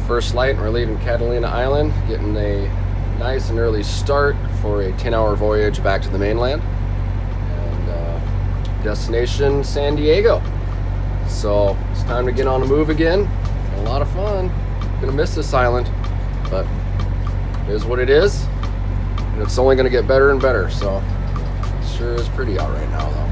first light and we're leaving Catalina Island, getting a nice and early start for a 10-hour voyage back to the mainland. And destination San Diego. So it's time to get on the move again. A lot of fun. Gonna miss this island, but it is what it is. And it's only gonna get better and better, so it sure is pretty out right now though.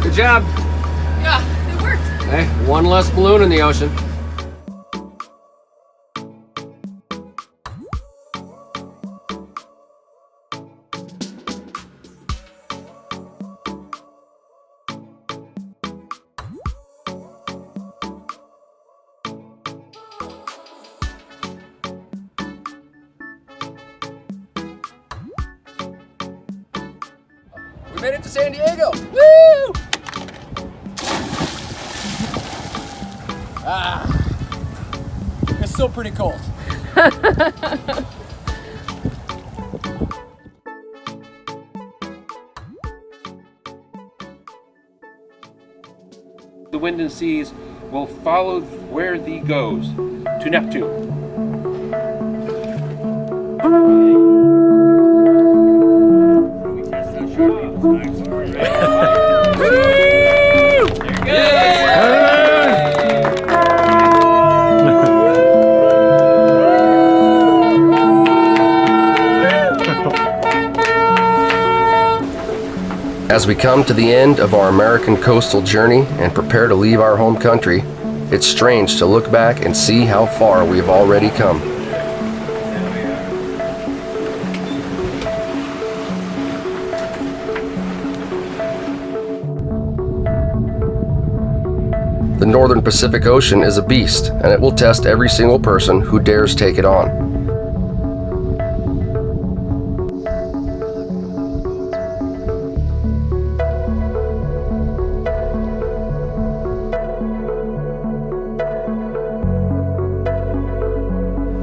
Good job. Yeah, it worked. Hey, one less balloon in the ocean. We made it to San Diego. Woo! It's still pretty cold. The wind and seas will follow where thee goes to Neptune. As we come to the end of our American coastal journey and prepare to leave our home country, it's strange to look back and see how far we have already come. The Northern Pacific Ocean is a beast, and it will test every single person who dares take it on.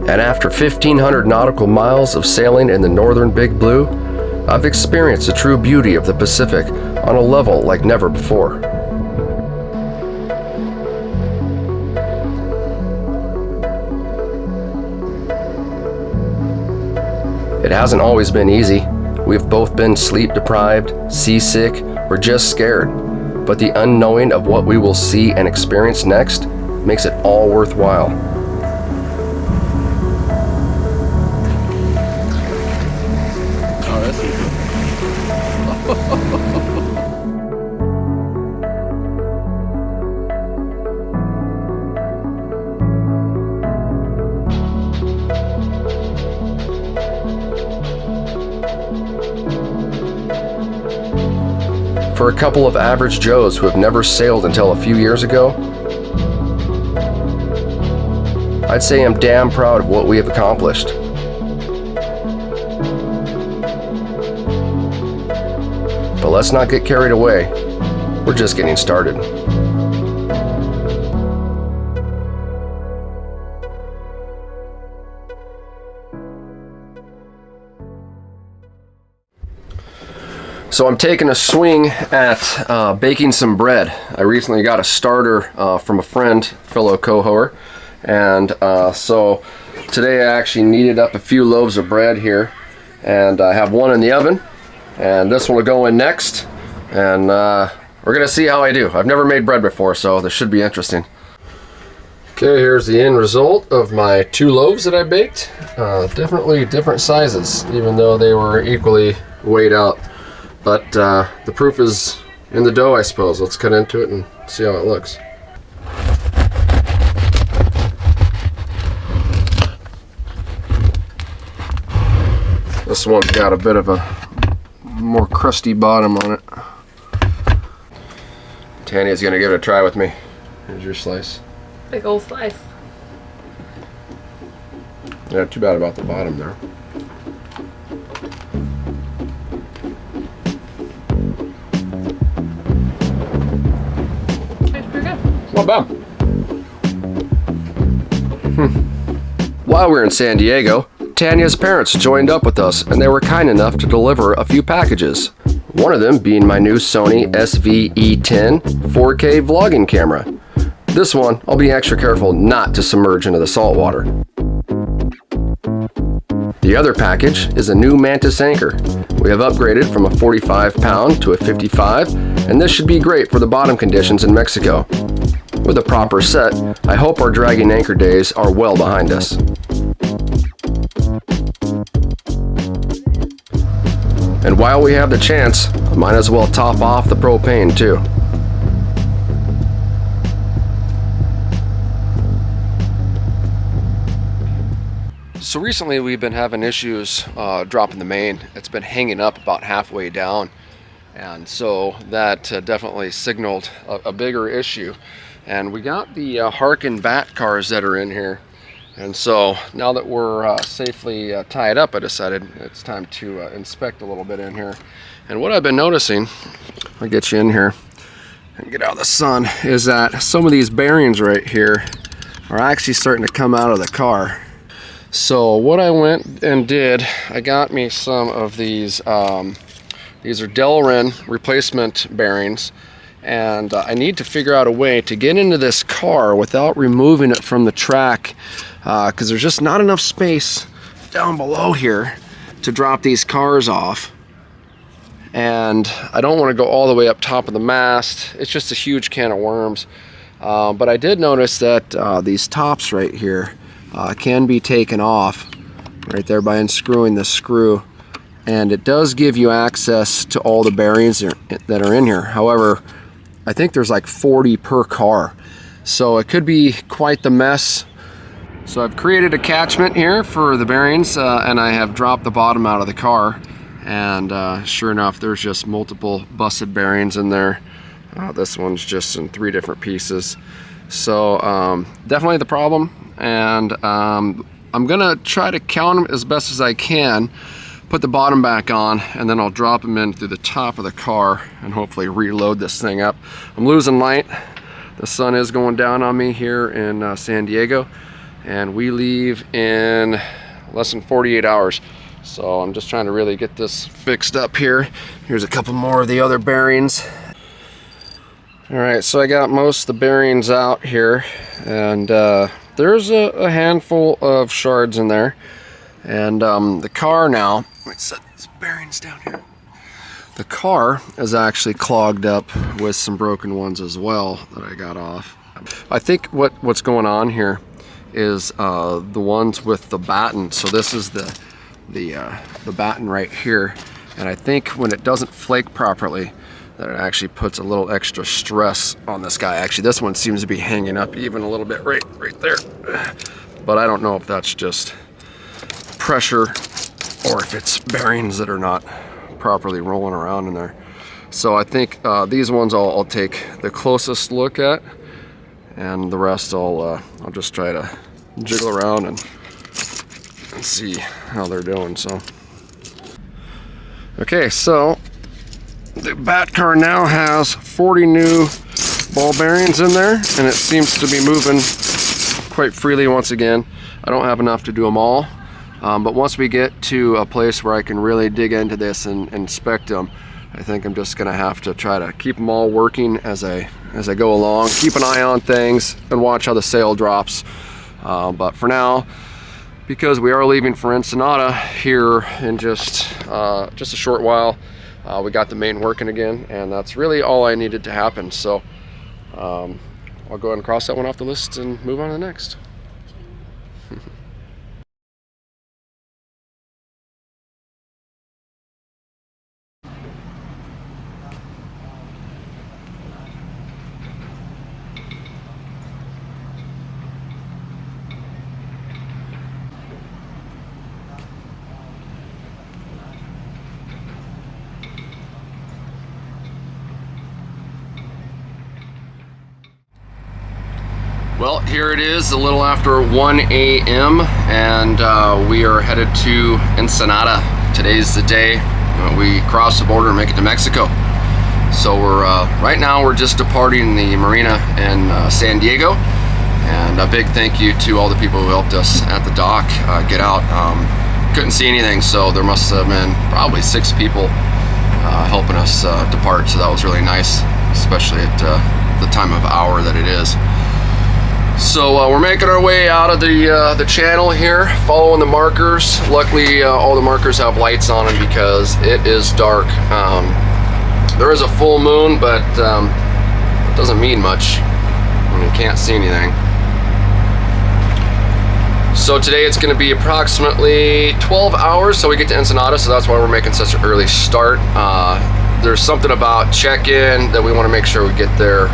And after 1,500 nautical miles of sailing in the northern Big Blue, I've experienced the true beauty of the Pacific on a level like never before. It hasn't always been easy. We've both been sleep deprived, seasick, or just scared. But the unknowing of what we will see and experience next makes it all worthwhile. For a couple of average Joes who have never sailed until a few years ago, I'd say I'm damn proud of what we have accomplished. But let's not get carried away. We're just getting started. So I'm taking a swing at baking some bread. I recently got a starter from a friend, fellow cohoer, and so today I actually kneaded up a few loaves of bread here, and I have one in the oven, and this one will go in next, and we're we're gonna see how I do. I've never made bread before, so this should be interesting. Okay, here's the end result of my 2 loaves that I baked. Definitely different sizes, even though they were equally weighed out. But the proof is in the dough, I suppose. Let's cut into it and see how it looks. This one's got a bit of a more crusty bottom on it. Tanya's gonna give it a try with me. Here's your slice. Big old slice. Yeah, too bad about the bottom there. Tastes pretty good. Not bad. While we were in San Diego, Tanya's parents joined up with us, and they were kind enough to deliver a few packages. One of them being my new Sony SVE10 4K vlogging camera. This one, I'll be extra careful not to submerge into the salt water. The other package is a new Mantis anchor. We have upgraded from a 45 pound to a 55, and this should be great for the bottom conditions in Mexico. With a proper set, I hope our dragging anchor days are well behind us. And while we have the chance, I might as well top off the propane too. So recently we've been having issues dropping the main. It's been hanging up about halfway down, and so that definitely signaled a bigger issue. And we got the Harken bat cars that are in here, and so now that we're safely tied up, I decided it's time to inspect a little bit in here. And what I've been noticing, I'll get you in here and get out of the sun, is that some of these bearings right here are actually starting to come out of the car. So what I went and did, I got me some of these are Delrin replacement bearings, and I need to figure out a way to get into this car without removing it from the track, because there's just not enough space down below here to drop these cars off. And I don't want to go all the way up top of the mast. It's just a huge can of worms. But I did notice that these tops right here can be taken off right there by unscrewing the screw, and it does give you access to all the bearings that are in here. However, I think there's like 40 per car, so it could be quite the mess. So I've created a catchment here for the bearings, and I have dropped the bottom out of the car, and sure enough, there's just multiple busted bearings in there. This one's just in 3 different pieces. So definitely the problem, and I'm gonna try to count them as best as I can, put the bottom back on, and then I'll drop them in through the top of the car and hopefully reload this thing up. I'm losing light. The sun is going down on me here in San Diego, and we leave in less than 48 hours. So I'm just trying to really get this fixed up here. Here's a couple more of the other bearings. All right, so I got most of the bearings out here, and there's a handful of shards in there. And the car now, let me set these bearings down here. The car is actually clogged up with some broken ones as well that I got off. I think what's going on here is the ones with the batten. So this is the batten right here, and I think when it doesn't flake properly, that it actually puts a little extra stress on this guy. Actually, this one seems to be hanging up even a little bit right there. But I don't know if that's just pressure or if it's bearings that are not properly rolling around in there. So I think these ones I'll take the closest look at, and the rest I'll just try to jiggle around and see how they're doing. So okay, so the bat car now has 40 new ball bearings in there, and it seems to be moving quite freely once again. I don't have enough to do them all, but once we get to a place where I can really dig into this and inspect them, I think I'm just gonna have to try to keep them all working as I go along, keep an eye on things, and watch how the sail drops. But for now, because we are leaving for Ensenada here in just a short while, we got the main working again, and that's really all I needed to happen. So I'll go ahead and cross that one off the list and move on to the next. Well, here it is, a little after 1 a.m. and we are headed to Ensenada. Today's the day we cross the border and make it to Mexico. So we're right now we're just departing the marina in San Diego, and a big thank you to all the people who helped us at the dock get out. Couldn't see anything, so there must have been probably 6 people helping us depart. So that was really nice, especially at the time of hour that it is. So we're making our way out of the channel here, following the markers. Luckily, all the markers have lights on them because it is dark. There is a full moon, but it doesn't mean much when you can't see anything. So today it's going to be approximately 12 hours, so we get to Ensenada, so that's why we're making such an early start. There's something about check-in that we want to make sure we get there,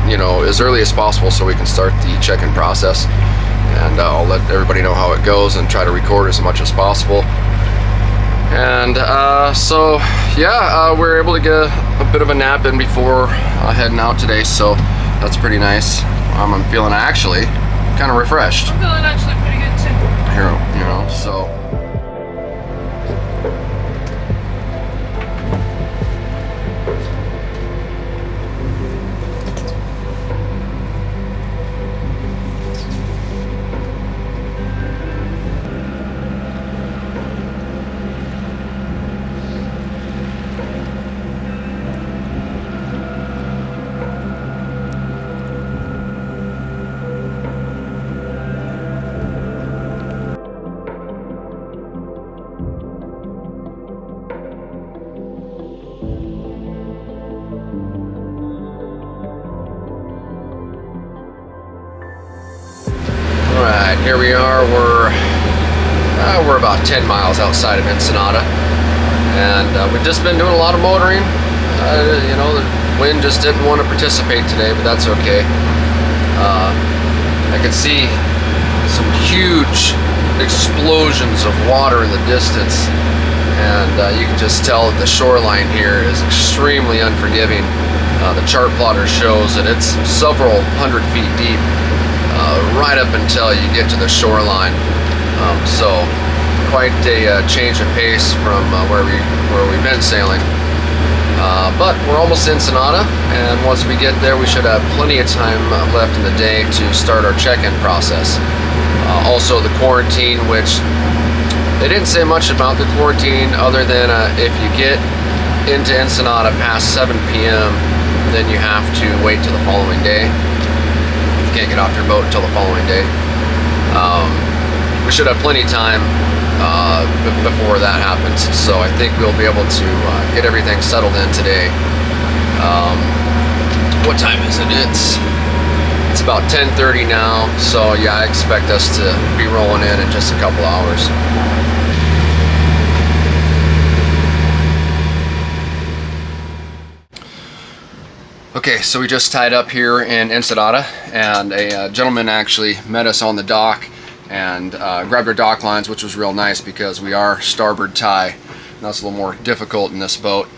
you know, as early as possible so we can start the check-in process, and I'll let everybody know how it goes and try to record as much as possible. And so yeah, we're able to get a bit of a nap in before heading out today, so that's pretty nice. I'm feeling actually kind of refreshed. I'm feeling actually pretty good too. Here, you know, so. Alright, here we are. We're about 10 miles outside of Ensenada, and we've just been doing a lot of motoring. You know, the wind just didn't want to participate today, but that's okay. I could see some huge explosions of water in the distance, and you can just tell that the shoreline here is extremely unforgiving. The chart plotter shows that it's several hundred feet deep, right up until you get to the shoreline. So quite a change of pace from where we've been sailing. But we're almost in Ensenada, and once we get there, we should have plenty of time left in the day to start our check-in process. Also the quarantine, which they didn't say much about the quarantine other than if you get into Ensenada past 7 p.m. then you have to wait till the following day. You can't get off your boat until the following day. We should have plenty of time before that happens, so I think we'll be able to get everything settled in today. What time is it? It's about 10:30 now, so yeah, I expect us to be rolling in just a couple hours. Okay, so we just tied up here in Ensenada, and a gentleman actually met us on the dock and grabbed our dock lines, which was real nice because we are starboard tie, and that's a little more difficult in this boat.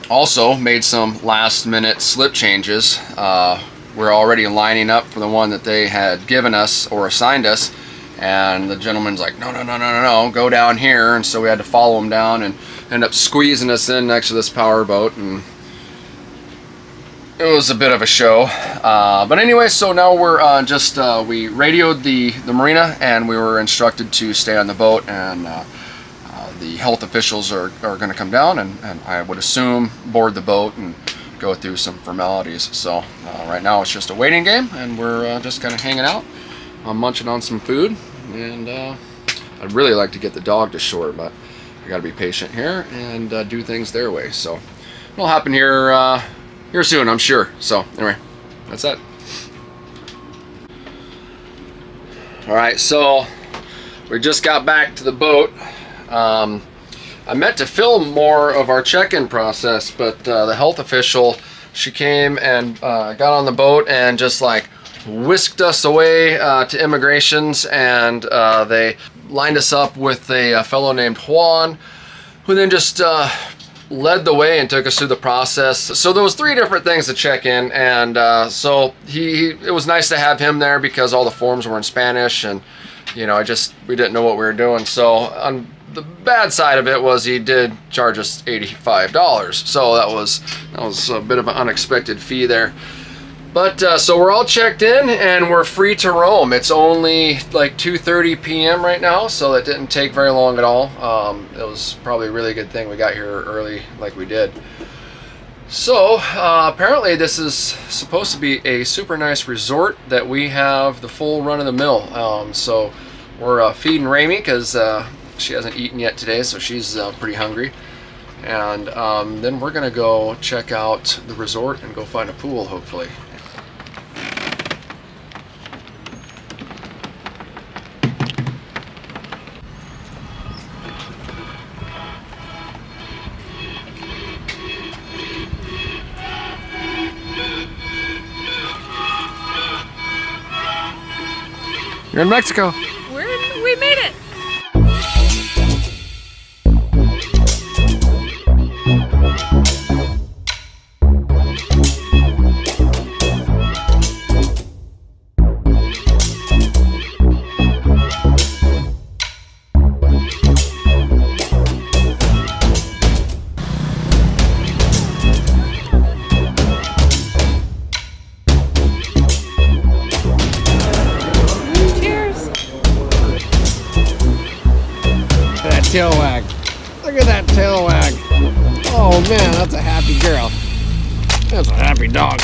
Also made some last minute slip changes. We're already lining up for the one that they had given us or assigned us, and the gentleman's like, no, go down here, and so we had to follow him down and end up squeezing us in next to this power boat, and it was a bit of a show. But anyway, so now we're we radioed the marina, and we were instructed to stay on the boat, and the health officials are going to come down and I would assume board the boat and go through some formalities. So right now it's just a waiting game, and we're just kind of hanging out. I'm munching on some food, and I'd really like to get the dog to shore, but I got to be patient here and do things their way. So it'll happen here here soon, I'm sure. So anyway, that's that. All right, so we just got back to the boat. I meant to film more of our check-in process, but the health official, she came and got on the boat and just like whisked us away to immigrations, and they lined us up with a fellow named Juan, who then just led the way and took us through the process. So there was 3 different things to check in, and so it was nice to have him there because all the forms were in Spanish, and you know, we didn't know what we were doing. So on the bad side of it was he did charge us $85. So that was a bit of an unexpected fee there. But so we're all checked in and we're free to roam. It's only like 2:30 p.m. right now, so that didn't take very long at all. It was probably a really good thing we got here early like we did. So apparently this is supposed to be a super nice resort that we have the full run of the mill. So we're feeding Ramey because she hasn't eaten yet today, so she's pretty hungry. And then we're gonna go check out the resort and go find a pool, hopefully. You're in Mexico. We made it. Tail wag. Look at that tail wag. Oh man, that's a happy girl. That's a happy dog.